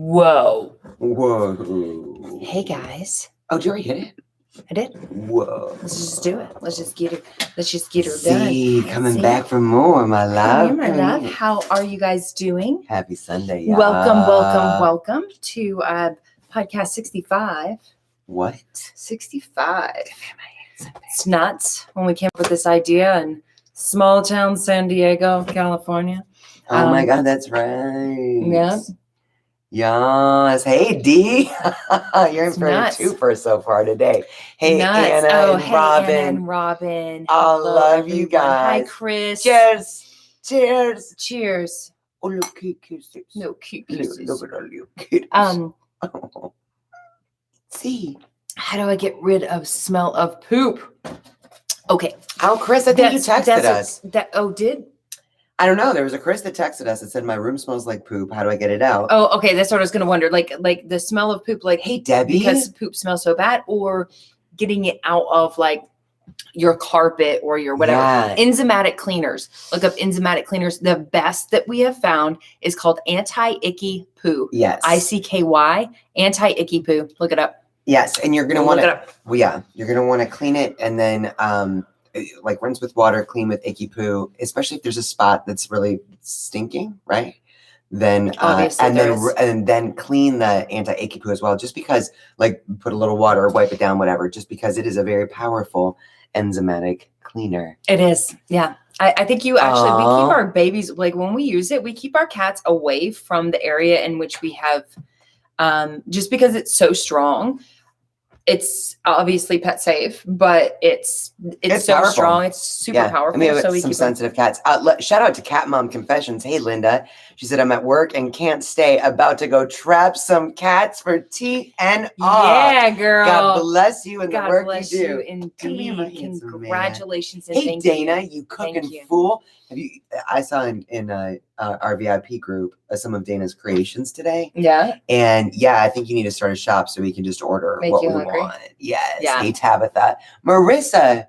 Whoa. Whoa. Hey, guys. Oh, did you already hit it? I did. Whoa. Let's just do it. Let's just get her done. See, coming back for more, my love. Come here, my love. How are you guys doing? Happy Sunday, y'all. Welcome to podcast 65. What? 65. It's nuts when we came up with this idea in small town San Diego, California. Oh my God, that's right. Yeah. Yes. Hey, D. You're in for a twofer so far today. Hey, nuts. Anna Anna and and Robin. I Hello, love everyone. you guys. Hi, Chris. Cheers. Cheers. Oh, look, cute kisses. No, cute kisses. Look at all you kitties. See. How do I get rid of smell of poop? Okay. Oh, Chris, I think you texted us. Did? I don't know. There was a Chris that texted us that said, my room smells like poop. How do I get it out? Oh, okay. That's what I was going to wonder. Like the smell of poop, like, hey, Debbie, because poop smells so bad, or getting it out of like your carpet or your whatever. Yeah. Enzymatic cleaners. Look up enzymatic cleaners. The best that we have found is called anti-icky poo. Yes. ICKY, anti-icky poo. Look it up. Yes. And you're going to want to, you're going to want to clean it and then, like rinse with water, clean with icky poo, especially if there's a spot that's really stinking, right? Then and then clean the anti-icky poo as well, just because, like, put a little water, wipe it down, whatever, just because it is a very powerful enzymatic cleaner. It is. Yeah. I think you actually, we keep our babies, like when we use it, we keep our cats away from the area in which we have, just because it's so strong. It's obviously pet safe, but it's so powerful. Strong. It's super powerful. I mean, so we some sensitive cats. Shout out to Cat Mom Confessions. Hey, Linda. She said, I'm at work and can't stay. About to go trap some cats for TNR. Yeah, girl. God bless you and God the work bless you do. You indeed. Congratulations. And hey, Dana, you cooking fool. Have you? I saw in our VIP group some of Dana's creations today. Yeah. And yeah, I think you need to start a shop so we can just order what we want. Yes. Yeah. Hey, Tabitha. Marissa,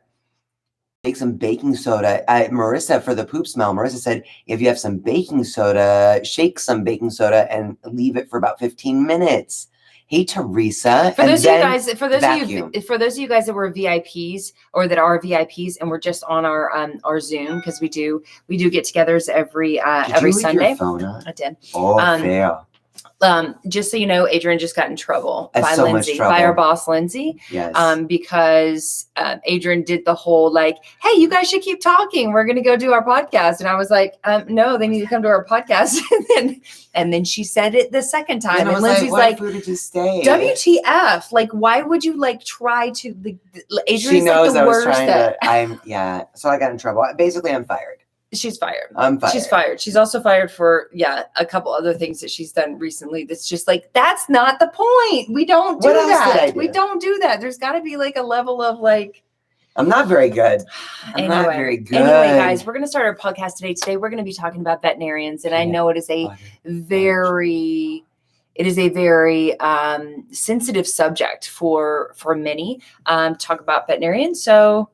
make some baking soda. Marissa, for the poop smell, Marissa said, if you have some baking soda, shake some baking soda and leave it for about 15 minutes. Hey, Teresa. For those of you guys that were VIPs or that are VIPs and we're just on our Zoom, because we do get-togethers every Sunday. Your phone on? I did. Oh, fair. Just so you know, Adrienne just got in trouble by Lindsay, by our boss, Lindsay. Yes. Because Adrienne did the whole like, hey, you guys should keep talking. We're going to go do our podcast. And I was like, no, they need to come to our podcast. and then she said it the second time. And Lindsay's like, WTF? Like, why would you like try to? Adrienne's she knows like the I was worst trying to. So I got in trouble. Basically, I'm fired. She's fired. I'm fired. She's fired. She's also fired for, a couple other things that she's done recently. That's just like, that's not the point. We don't do that. We don't do that. There's got to be like a level of like. I'm not very good. I'm not very good. Anyway, guys, we're going to start our podcast today. Today, we're going to be talking about veterinarians. And I know it is a very sensitive subject for many to talk about veterinarians. So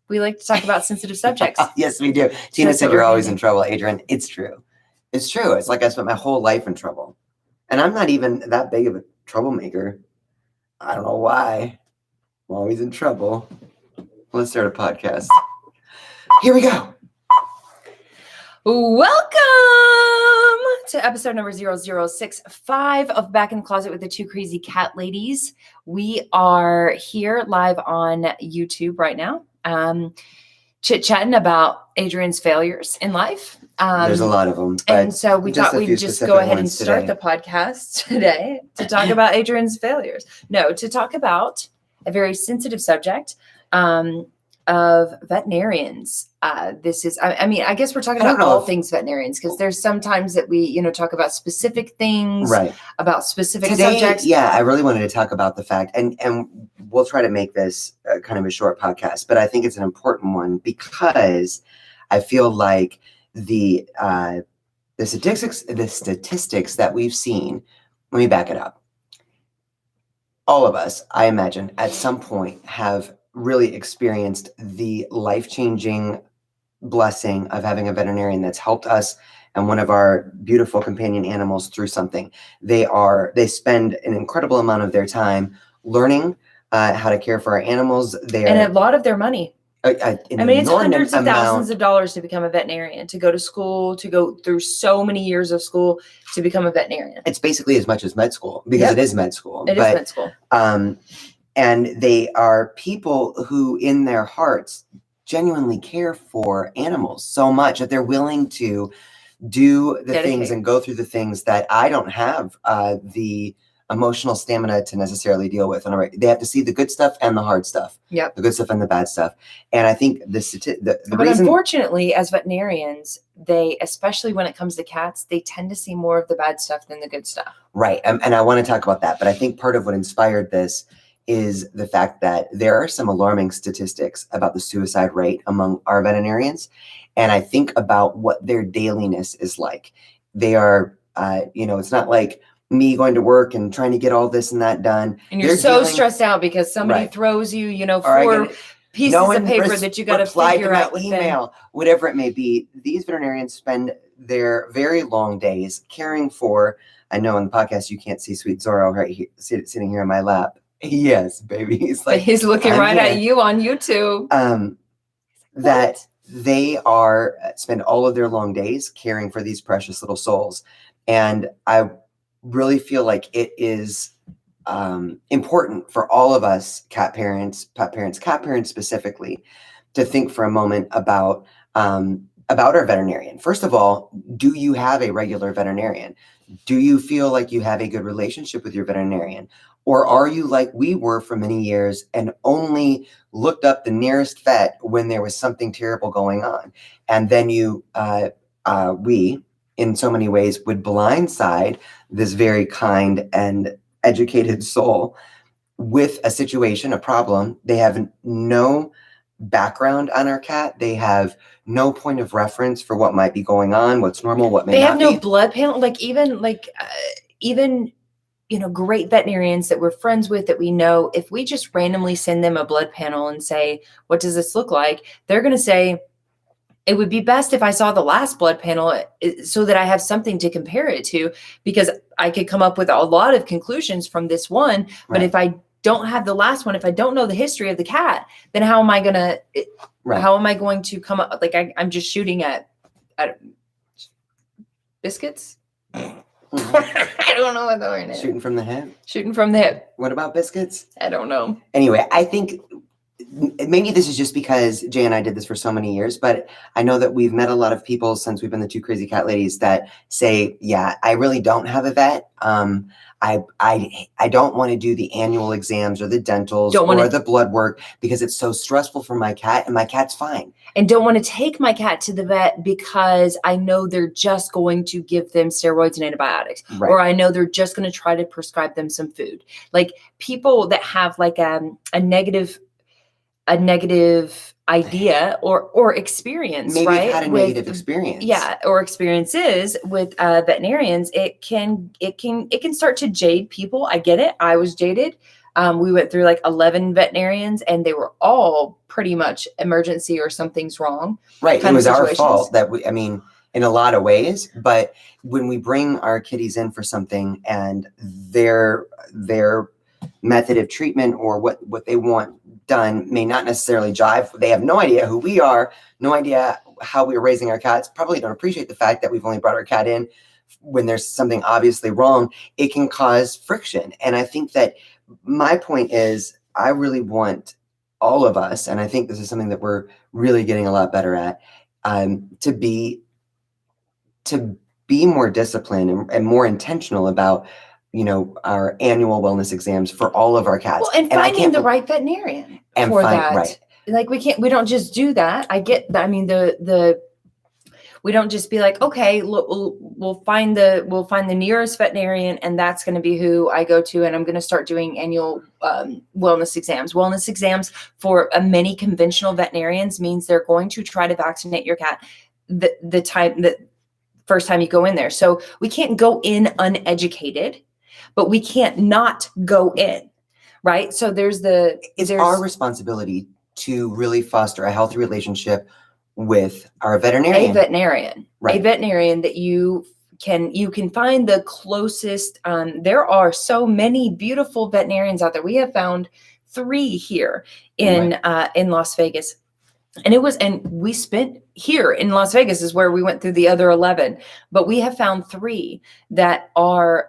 we like to talk about sensitive subjects. Yes, we do. Tina said you're always in trouble, Adrienne. It's true. It's true. It's like I spent my whole life in trouble. And I'm not even that big of a troublemaker. I don't know why. I'm always in trouble. Let's start a podcast. Here we go. Welcome to episode number 0065 of Back in the Closet with the Two Crazy Cat Ladies. We are here live on YouTube right now. Chit-chatting about Adrienne's failures in life. There's a lot of them. And so we thought we'd just go ahead and start the podcast today to talk about Adrienne's failures. No, to talk about a very sensitive subject of veterinarians. This is, I guess we're talking about all things veterinarians, because there's sometimes that we, talk about specific things, right, about specific subjects. Yeah, I really wanted to talk about the fact, and we'll try to make this kind of a short podcast, but I think it's an important one because I feel like the statistics that we've seen. Let me back it up. All of us, I imagine, at some point have really experienced the life-changing blessing of having a veterinarian that's helped us and one of our beautiful companion animals through something, they spend an incredible amount of their time learning how to care for our animals. And a lot of their money. I mean, it's hundreds of thousands of dollars to become a veterinarian, to go to school, to go through so many years of school to become a veterinarian. It's basically as much as med school, because it is med school. It is med school. And they are people who in their hearts genuinely care for animals so much that they're willing to do the things and go through the things that I don't have the emotional stamina to necessarily deal with. And they have to see the good stuff and the hard stuff. Yep. The good stuff and the bad stuff. And I think the but reason, unfortunately, as veterinarians, they, especially when it comes to cats, they tend to see more of the bad stuff than the good stuff. Right. And I want to talk about that. But I think part of what inspired this is the fact that there are some alarming statistics about the suicide rate among our veterinarians. And I think about what their dailiness is like. They are, it's not like me going to work and trying to get all this and that done. And you're so stressed out because somebody throws you, 4 pieces of paper that you got to figure out with email, whatever it may be. These veterinarians spend their very long days caring for, I know on the podcast, you can't see sweet Zorro right here, sitting here in my lap. Yes, baby. He's looking right at you on YouTube. That they spend all of their long days caring for these precious little souls. And I really feel like it is important for all of us cat parents specifically, to think for a moment about our veterinarian. First of all, do you have a regular veterinarian? Do you feel like you have a good relationship with your veterinarian? Or are you like we were for many years and only looked up the nearest vet when there was something terrible going on? And then we, in so many ways, would blindside this very kind and educated soul with a situation, a problem. They have no background on our cat. They have no point of reference for what might be going on, what's normal, what may not be. They have no blood panel. Even great veterinarians that we're friends with, that we know, if we just randomly send them a blood panel and say, what does this look like? They're going to say, it would be best if I saw the last blood panel so that I have something to compare it to, because I could come up with a lot of conclusions from this one. But if I don't have the last one, if I don't know the history of the cat, then how am I going to come up? Like I'm just shooting at biscuits. I don't know what the word is. Shooting from the hip? Shooting from the hip. What about biscuits? I don't know. Anyway, I think maybe this is just because Jae and I did this for so many years, but I know that we've met a lot of people since we've been the two crazy cat ladies that say, yeah, I really don't have a vet. I don't want to do the annual exams or the dentals or the blood work because it's so stressful for my cat, and my cat's fine. And don't want to take my cat to the vet because I know they're just going to give them steroids and antibiotics, or I know they're just going to try to prescribe them some food. Like people that have like a negative idea or experience, maybe had a negative experience. Yeah, or experiences with veterinarians, it can start to jade people. I get it. I was jaded. We went through like 11 veterinarians, and they were all pretty much emergency or something's wrong. Right. It was our fault that in a lot of ways, but when we bring our kitties in for something and their method of treatment or what they want done may not necessarily jive. They have no idea who we are, no idea how we're raising our cats, probably don't appreciate the fact that we've only brought our cat in when there's something obviously wrong. It can cause friction. And I think that my point is, I really want all of us, and I think this is something that we're really getting a lot better at, to be more disciplined and more intentional about our annual wellness exams for all of our cats. Well, and finding the right veterinarian for that. Right. Like we don't just do that. I get that. I mean, we don't just be like, okay, look, we'll find the nearest veterinarian, and that's going to be who I go to, and I'm going to start doing annual wellness exams. Wellness exams for many conventional veterinarians means they're going to try to vaccinate your cat the first time you go in there. So we can't go in uneducated, but we can't not go in, right? So it's our responsibility to really foster a healthy relationship with our veterinarian. A veterinarian that you can find the closest. There are so many beautiful veterinarians out there. We have found 3 here in Las Vegas. And we spent here in Las Vegas is where we went through the other 11, but we have found 3 that are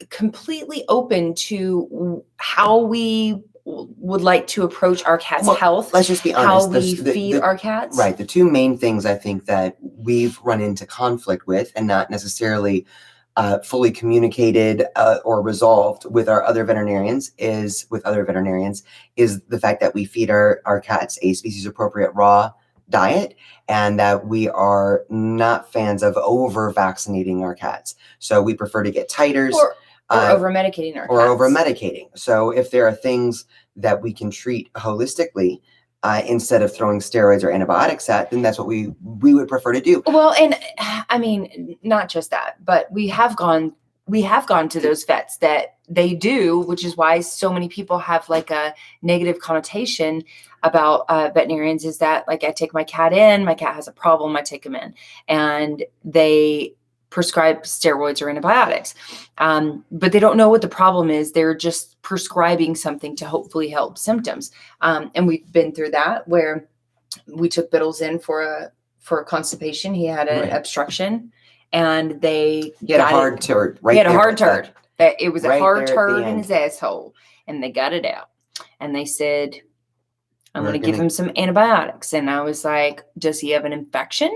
completely open to how we would like to approach our cat's health. Let's just be honest. How we feed our cats. Right. The 2 main things I think that we've run into conflict with and not necessarily fully communicated or resolved with other veterinarians is the fact that we feed our cats a species appropriate raw diet, and that we are not fans of over vaccinating our cats. So we prefer to get titers or over medicating our cats. Or over medicating. So if there are things that we can treat holistically, instead of throwing steroids or antibiotics at, then that's what we would prefer to do. Well, and I mean, not just that, but we have gone to those vets that they do, which is why so many people have like a negative connotation about veterinarians, is that like I take my cat in, my cat has a problem, I take him in, and they prescribe steroids or antibiotics. But they don't know what the problem is. They're just prescribing something to hopefully help symptoms. And we've been through that where we took Biddles in for a constipation. He had an obstruction, and he had a hard turd. He had a hard turd. It was a hard turd in his asshole, and they got it out. And they said, I'm going to give him some antibiotics. And I was like, does he have an infection?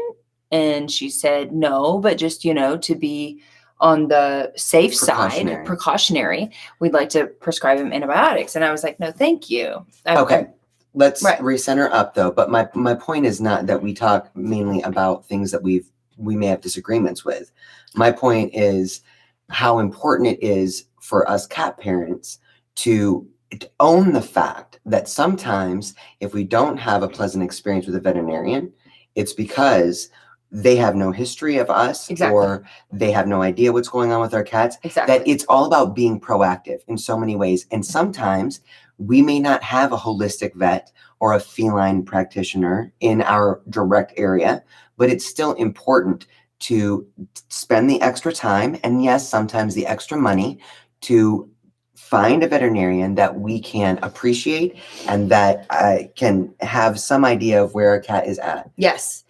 And she said, no, but just, to be on the safe side, precautionary, we'd like to prescribe him antibiotics. And I was like, no, thank you. Okay. Let's recenter up though. But my point is not that we talk mainly about things that we may have disagreements with. My point is how important it is for us cat parents to own the fact that sometimes if we don't have a pleasant experience with a veterinarian, it's because they have no history of us, or they have no idea what's going on with our cats. That it's all about being proactive in so many ways. And sometimes we may not have a holistic vet or a feline practitioner in our direct area, but it's still important to spend the extra time, and yes, sometimes the extra money, to find a veterinarian that we can appreciate and that can have some idea of where a cat is at. Yes.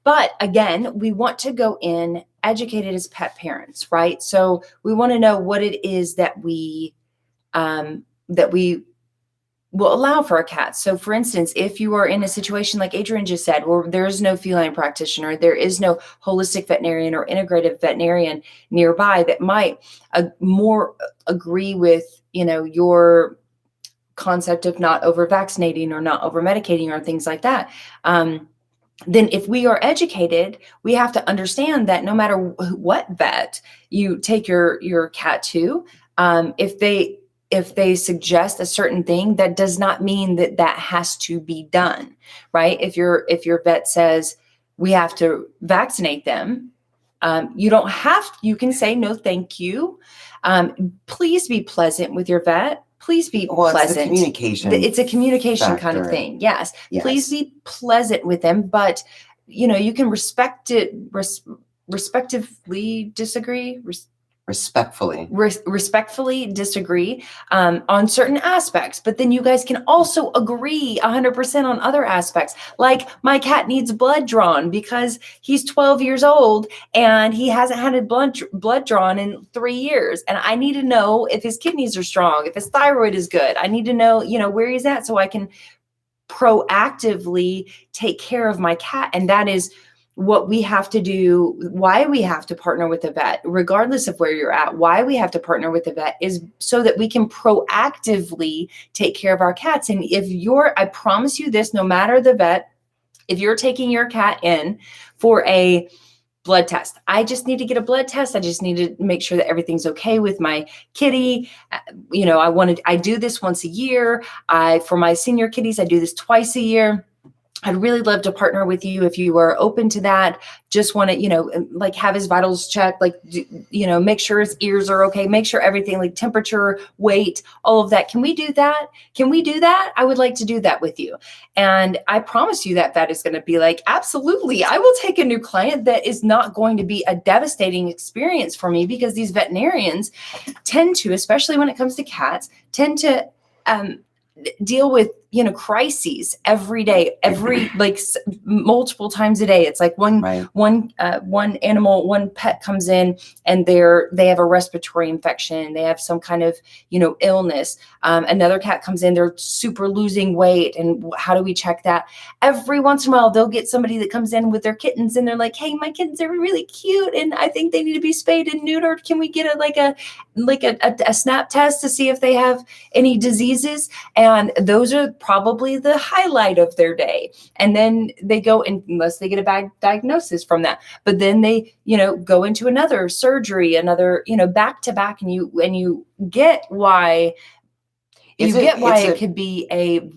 But again, we want to go in educated as pet parents, right? So we want to know what it is that we will allow for our cats. So for instance, if you are in a situation like Adrienne just said, where there is no feline practitioner, there is no holistic veterinarian or integrative veterinarian nearby that might more agree with, your concept of not over vaccinating or not over medicating or things like that. Then if we are educated, we have to understand that no matter what vet you take your cat to, if they suggest a certain thing, that does not mean that has to be done, right? If your vet says we have to vaccinate them, you can say no, thank you. Please be pleasant with your vet. Please be pleasant. It's communication. It's a communication factor. Kind of thing. Yes. Please be pleasant with them, but you can respectfully disagree. Respectfully disagree on certain aspects, but then you guys can also agree 100% on other aspects. Like my cat needs blood drawn because he's 12 years old and he hasn't had his blood drawn in 3 years. And I need to know if his kidneys are strong, if his thyroid is good. I need to know, where he's at so I can proactively take care of my cat. And that is what we have to do, why we have to partner with a vet, regardless of where you're at. Why we have to partner with a vet is so that we can proactively take care of our cats. And I promise you this, no matter the vet, if you're taking your cat in for a blood test, I just need to get a blood test. I just need to make sure that everything's okay with my kitty. I do this once a year. For my senior kitties, I do this twice a year. I'd really love to partner with you if you are open to that. Just want to, like have his vitals checked, like, make sure his ears are okay, make sure everything, like temperature, weight, all of that. Can we do that? Can we do that? I would like to do that with you. And I promise you that vet is going to be like, absolutely. I will take a new client. That is not going to be a devastating experience for me, because these veterinarians tend to, especially when it comes to cats, tend to, deal with crises every day, multiple times a day. It's like one animal, one pet comes in and they have a respiratory infection, they have some kind of illness. Another cat comes in, they're super losing weight, and how do we check that? Every once in a while they'll get somebody that comes in with their kittens and they're like, hey, my kittens are really cute and I think they need to be spayed and neutered. Can we get a snap test to see if they have any diseases? And those are probably the highlight of their day. And then they go in, unless they get a bad diagnosis from that, but then they, go into another surgery, another, back to back. And you get why it could be a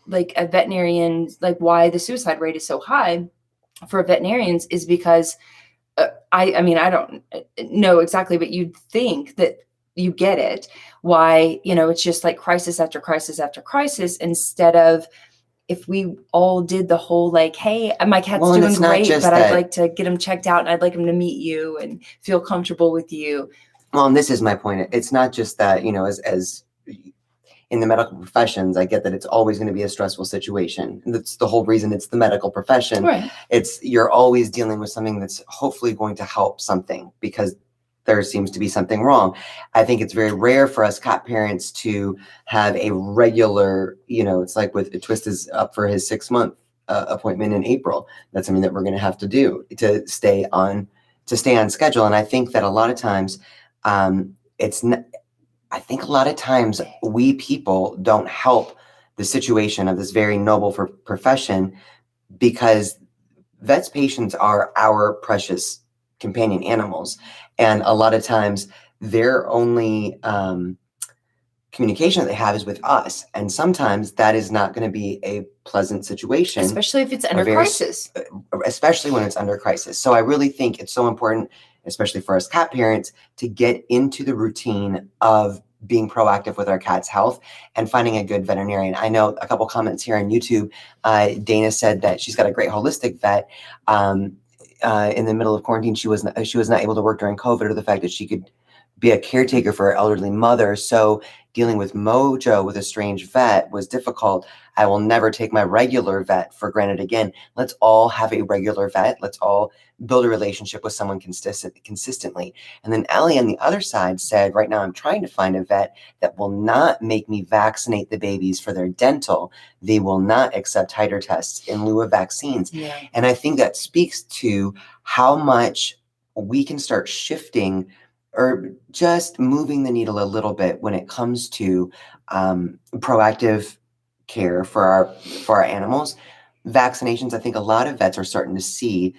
veterinarian, like why the suicide rate is so high for veterinarians is because I don't know exactly, but you'd think that you get it. Why, it's just like crisis after crisis after crisis, instead of if we all did the whole like, hey, my cat's doing great, but I'd like to get him checked out and I'd like him to meet you and feel comfortable with you. Well, and this is my point. It's not just that, as in the medical professions, I get that it's always going to be a stressful situation. And that's the whole reason it's the medical profession. Right. You're always dealing with something that's hopefully going to help something, because there seems to be something wrong. I think it's very rare for us cat parents to have a regular, it's like with Twist is up for his 6-month appointment in April. That's something that we're going to have to do to stay on schedule. And I think that a lot of times, I think a lot of times we people don't help the situation of this very noble profession, because vets patients are our precious companion animals. And a lot of times their only communication that they have is with us. And sometimes that is not going to be a pleasant situation. Especially if it's under crisis. Especially when it's under crisis. So I really think it's so important, especially for us cat parents, to get into the routine of being proactive with our cat's health and finding a good veterinarian. I know a couple comments here on YouTube. Dana said that she's got a great holistic vet. In the middle of quarantine, she was not able to work during COVID, or the fact that she could be a caretaker for her elderly mother. So dealing with Mojo with a strange vet was difficult. I will never take my regular vet for granted again. Let's all have a regular vet. Let's all build a relationship with someone consistently. And then Ellie on the other side said, right now I'm trying to find a vet that will not make me vaccinate the babies for their dental. They will not accept titer tests in lieu of vaccines. Yeah. And I think that speaks to how much we can start shifting or just moving the needle a little bit when it comes to proactive care for our animals. Vaccinations, I think a lot of vets are starting to see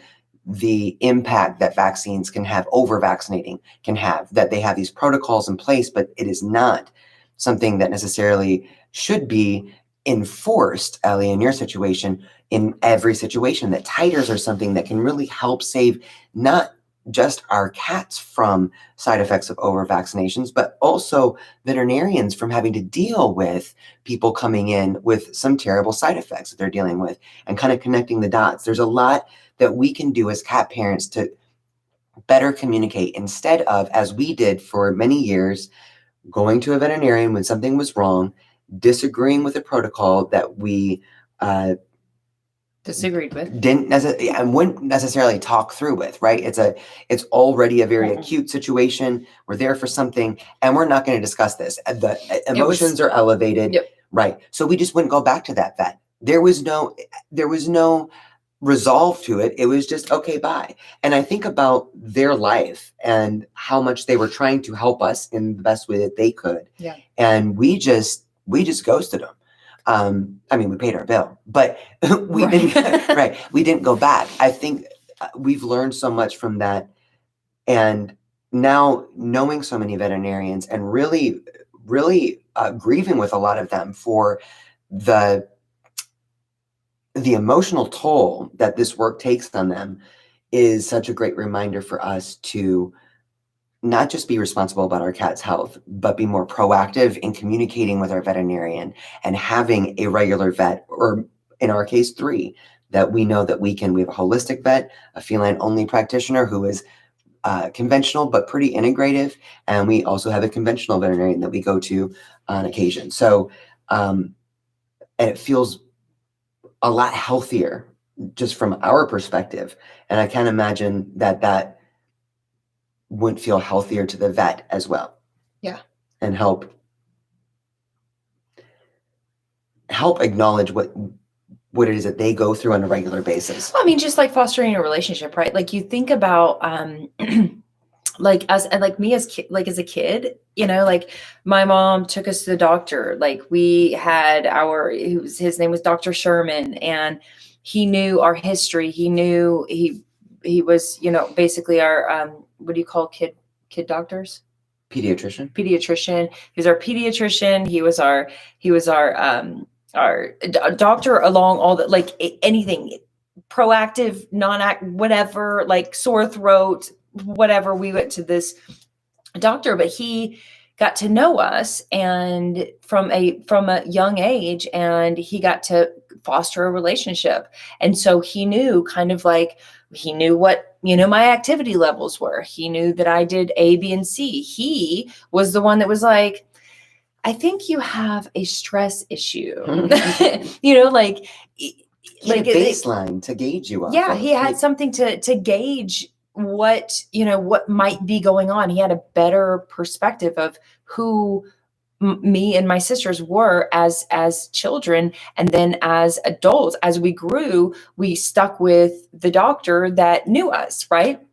the impact that vaccines can have, over vaccinating can have, that they have these protocols in place, but it is not something that necessarily should be enforced, Ellie, in your situation, in every situation. That titers are something that can really help save not just our cats from side effects of over vaccinations, but also veterinarians from having to deal with people coming in with some terrible side effects that they're dealing with, and kind of connecting the dots. There's a lot that we can do as cat parents to better communicate, instead of, as we did for many years, going to a veterinarian when something was wrong, disagreeing with a protocol that we disagreed with, and wouldn't necessarily talk through with, right? It's already a very acute situation. We're there for something, and we're not going to discuss this. The emotions are elevated, yep. Right? So we just wouldn't go back to that vet. There was no resolve to it. It was just, okay, bye. And I think about their life and how much they were trying to help us in the best way that they could. Yeah. And we just ghosted them. We paid our bill, but we didn't go back. I think we've learned so much from that. And now knowing so many veterinarians and really, really grieving with a lot of them for the the emotional toll that this work takes on them is such a great reminder for us to not just be responsible about our cat's health, but be more proactive in communicating with our veterinarian and having a regular vet, or in our case, 3, that we know that we have a holistic vet, a feline only practitioner who is conventional, but pretty integrative. And we also have a conventional veterinarian that we go to on occasion. So, and it feels a lot healthier just from our perspective. And I can't imagine that wouldn't feel healthier to the vet as well. Yeah. And help acknowledge what it is that they go through on a regular basis. Well, I mean, just like fostering a relationship, right? Like you think about, like us and like me as a kid, like my mom took us to the doctor. Like we had his name was Dr. Sherman, and he knew our history. He knew he was, basically our, what do you call kid doctors? Pediatrician. He was our pediatrician. He was our doctor along all the, like anything proactive, whatever, like sore throat, whatever. We went to this doctor, but he got to know us and from a young age, and he got to foster a relationship. And so he knew what, my activity levels were. He knew that I did A, B, and C. He was the one that was like, I think you have a stress issue. Like a baseline to gauge you off. Yeah, he had something to gauge what might be going on. He had a better perspective of who me and my sisters were as children, and then as adults. As we grew, we stuck with the doctor that knew us, right?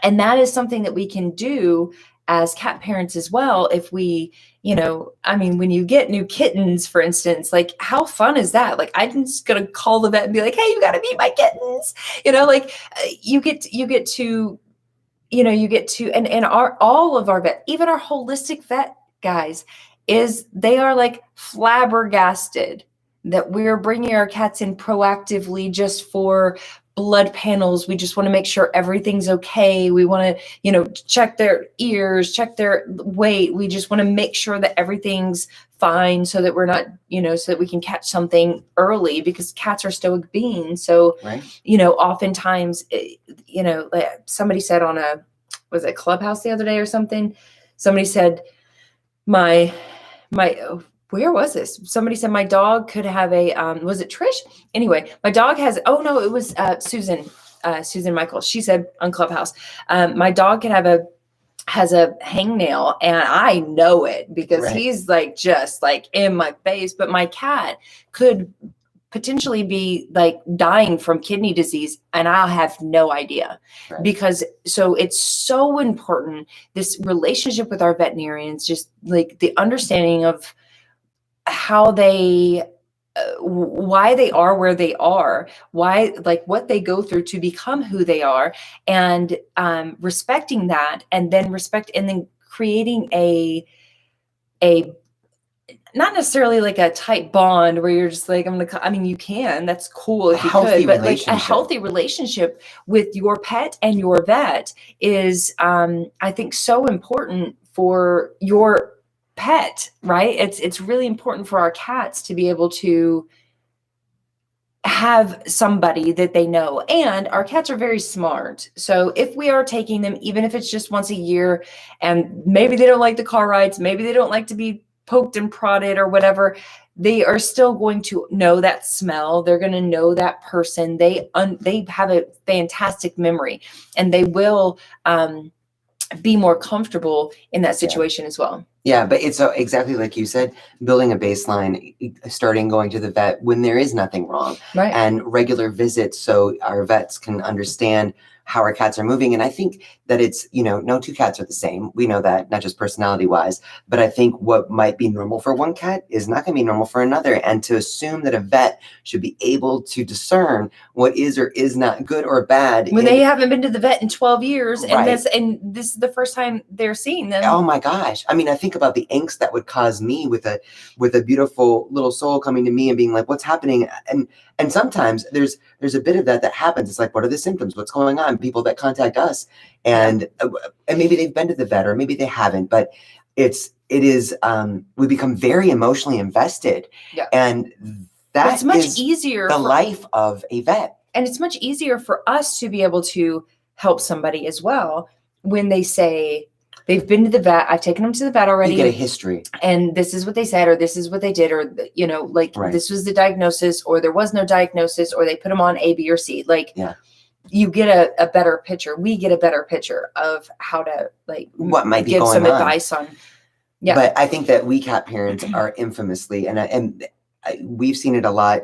And that is something that we can do as cat parents as well. If we, when you get new kittens, for instance, like how fun is that? Like I'm just going to call the vet and be like, hey, you got to meet my kittens, you get to, and all of our vet, even our holistic vet guys, they are like flabbergasted that we're bringing our cats in proactively just for blood panels. We just want to make sure everything's okay. We want to, check their ears, check their weight. We just want to make sure that everything's fine so that we're not, so that we can catch something early, because cats are stoic beings. So, right. Oftentimes, like somebody said on was it Clubhouse the other day or something? Somebody said, where was this? Somebody said my dog could have a, was it Trish? Anyway, my dog has, it was Susan Michael. She said on Clubhouse, my dog has a hangnail, and I know it because right. He's like, just like in my face, but my cat could potentially be like dying from kidney disease, and I'll have no idea. Right. Because so it's so important, this relationship with our veterinarians, just like the understanding of how they, why they are where they are, why, like what they go through to become who they are, and respecting that, and then creating a not necessarily like a tight bond where you're just like, you can, that's cool if you could, but like a healthy relationship with your pet and your vet is, I think, so important for your pet, right? It's really important for our cats to be able to have somebody that they know. And our cats are very smart. So if we are taking them, even if it's just once a year, and maybe they don't like the car rides, maybe they don't like to be poked and prodded or whatever, they are still going to know that smell. They're going to know that person. They have a fantastic memory, and they will be more comfortable in that situation as well. Yeah, but it's exactly like you said, building a baseline, starting going to the vet when there is nothing wrong, right? And regular visits so our vets can understand how our cats are moving. And I think that it's, no two cats are the same. We know that, not just personality wise, but I think what might be normal for one cat is not going to be normal for another. And to assume that a vet should be able to discern what is or is not good or bad when they haven't been to the vet in 12 years, right. and this is the first time they're seeing them. Oh my gosh. I mean, I think about the angst that would cause me with a beautiful little soul coming to me and being like, what's happening? And And sometimes there's a bit of that happens. It's like, what are the symptoms? What's going on? People that contact us and maybe they've been to the vet or maybe they haven't, but we become very emotionally invested. Yeah. And that's much easier the life of a vet. And it's much easier for us to be able to help somebody as well when they say they've been to the vet. I've taken them to the vet already. You get a history. And this is what they said, or this is what they did, or, this was the diagnosis, or there was no diagnosis, or they put them on A, B, or C. You get a better picture. We get a better picture of how to what might be give going some on. Advice on. Yeah. But I think that we cat parents are infamously, and we've seen it a lot,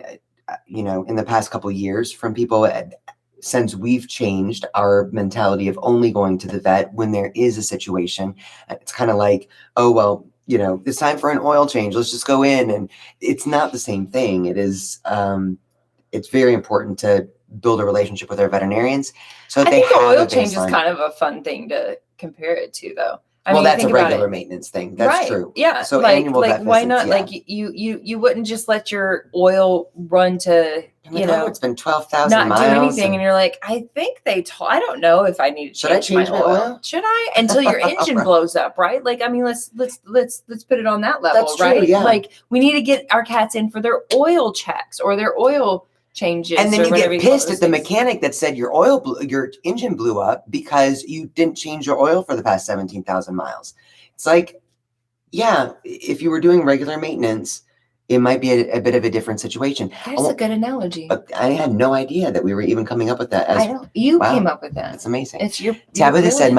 in the past couple of years from people since we've changed our mentality of only going to the vet when there is a situation. It's kind of like, oh, well, it's time for an oil change. Let's just go in. And it's not the same thing. It is, it's very important to build a relationship with our veterinarians. So that I think the oil change is kind of a fun thing to compare it to, though. That's a regular maintenance thing. That's true. Yeah. So annual vet why visits, not? You wouldn't just let your oil run to, it's been 12,000 not miles. do anything. And you're like, I think I don't know if I need to change my oil. Should I? Until your engine blows up, right? Let's put it on that level, That's right? True, yeah. We need to get our cats in for their oil checks or their oil changes. And then you get pissed at the mechanic that said your engine blew up because you didn't change your oil for the past 17,000 miles. It's like, yeah, if you were doing regular maintenance, it might be a bit of a different situation. That's a good analogy. I had no idea that we were even coming up with that. I know. You came up with that. That's amazing. It's your Tabitha said,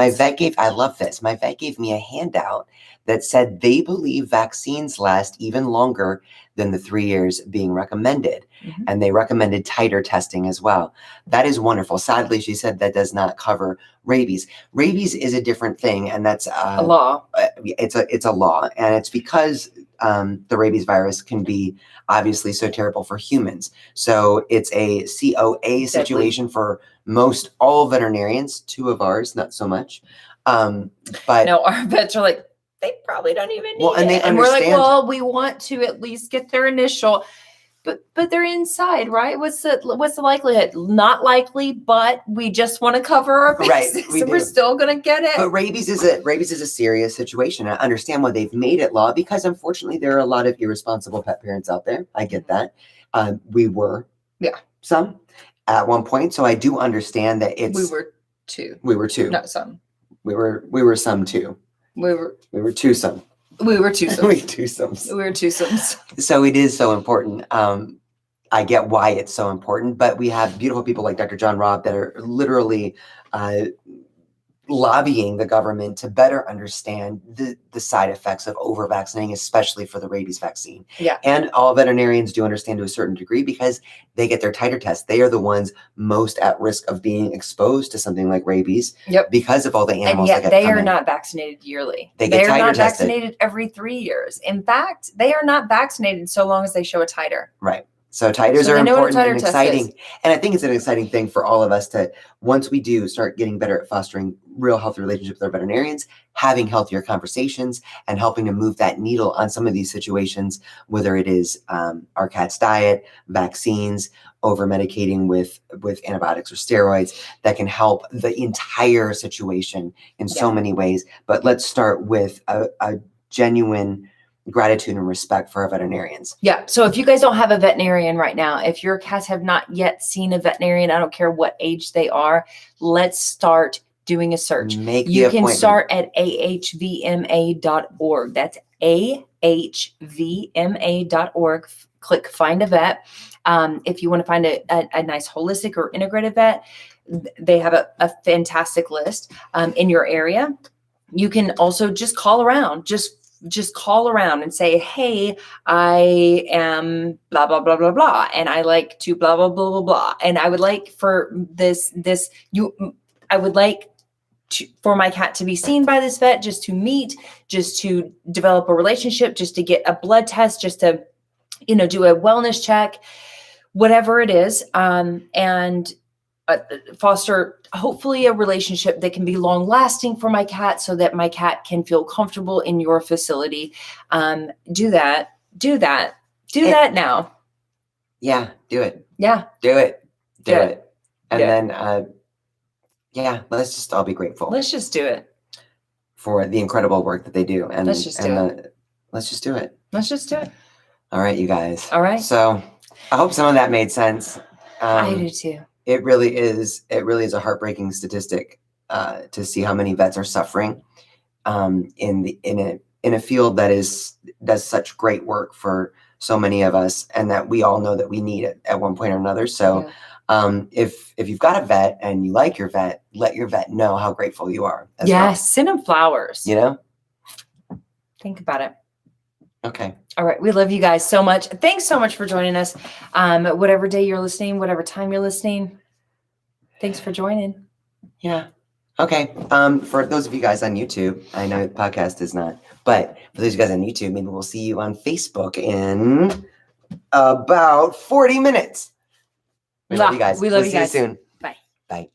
I love this. My vet gave me a handout that said they believe vaccines last even longer than the 3 years being recommended. Mm-hmm. And they recommended titer testing as well. That is wonderful. Sadly, she said that does not cover rabies. Rabies is a different thing. And that's a law. It's a law. And it's because the rabies virus can be obviously so terrible for humans. So it's a COA situation for most all veterinarians, 2 of ours, not so much. But no, our vets are like, they probably don't even need it. And we're like, well, we want to at least get their initial, but they're inside, right? What's the likelihood? Not likely, but we just want to cover our bases. Right, we're still going to get it. But rabies is a serious situation. I understand why they've made it law because unfortunately there are a lot of irresponsible pet parents out there. I get that. We were some at one point, so I do understand that we were two. We were two. Not some. We were some too. We were twosome. We were twosomes. We were twosomes. So it is so important. I get why it's so important, but we have beautiful people like Dr. John Robb that are literally lobbying the government to better understand the side effects of over-vaccinating, especially for the rabies vaccine. Yeah. And all veterinarians do understand to a certain degree because they get their titer test. They are the ones most at risk of being exposed to something like rabies because of all the animals. And yet they are not vaccinated yearly. They are not vaccinated every 3 years. In fact, they are not vaccinated so long as they show a titer. Right. So titers are important and exciting. And I think it's an exciting thing for all of us to, once we do start getting better at fostering real healthy relationships with our veterinarians, having healthier conversations and helping to move that needle on some of these situations, whether it is our cat's diet, vaccines, over medicating with antibiotics or steroids, that can help the entire situation in so many ways. But let's start with a genuine gratitude and respect for our veterinarians. Yeah. So if you guys don't have a veterinarian right now, if your cats have not yet seen a veterinarian, I don't care what age they are, let's start doing a search. You can start at ahvma.org. That's ahvma.org. Click find a vet. If you want to find a nice holistic or integrative vet, they have a fantastic list in your area. You can also just call around, just call around and say, hey, I am blah, blah, blah, blah, blah. And I like to blah, blah, blah, blah, blah. And I would like for for my cat to be seen by this vet, just to meet, just to develop a relationship, just to get a blood test, just to, do a wellness check, whatever it is. And foster hopefully a relationship that can be long lasting for my cat so that my cat can feel comfortable in your facility. Do that now. Yeah, do it. Yeah. Do it. Do Yeah. it. And then, let's just all be grateful. Let's just do it. For the incredible work that they do. And let's just do it. Let's just do it. Let's just do it. All right, you guys. All right. So I hope some of that made sense. I do too. It really is a heartbreaking statistic to see how many vets are suffering in a field that does such great work for so many of us, and that we all know that we need it at one point or another. So if you've got a vet and you like your vet, let your vet know how grateful you are. Send them flowers. Think about it. Okay. All right. We love you guys so much. Thanks so much for joining us. Whatever day you're listening, whatever time you're listening. Thanks for joining. Yeah. Okay. For those of you guys on YouTube, I know the podcast is not, but for those of you guys on YouTube, maybe we'll see you on Facebook in about 40 minutes. We love you guys. We love you guys. See you soon. Bye. Bye.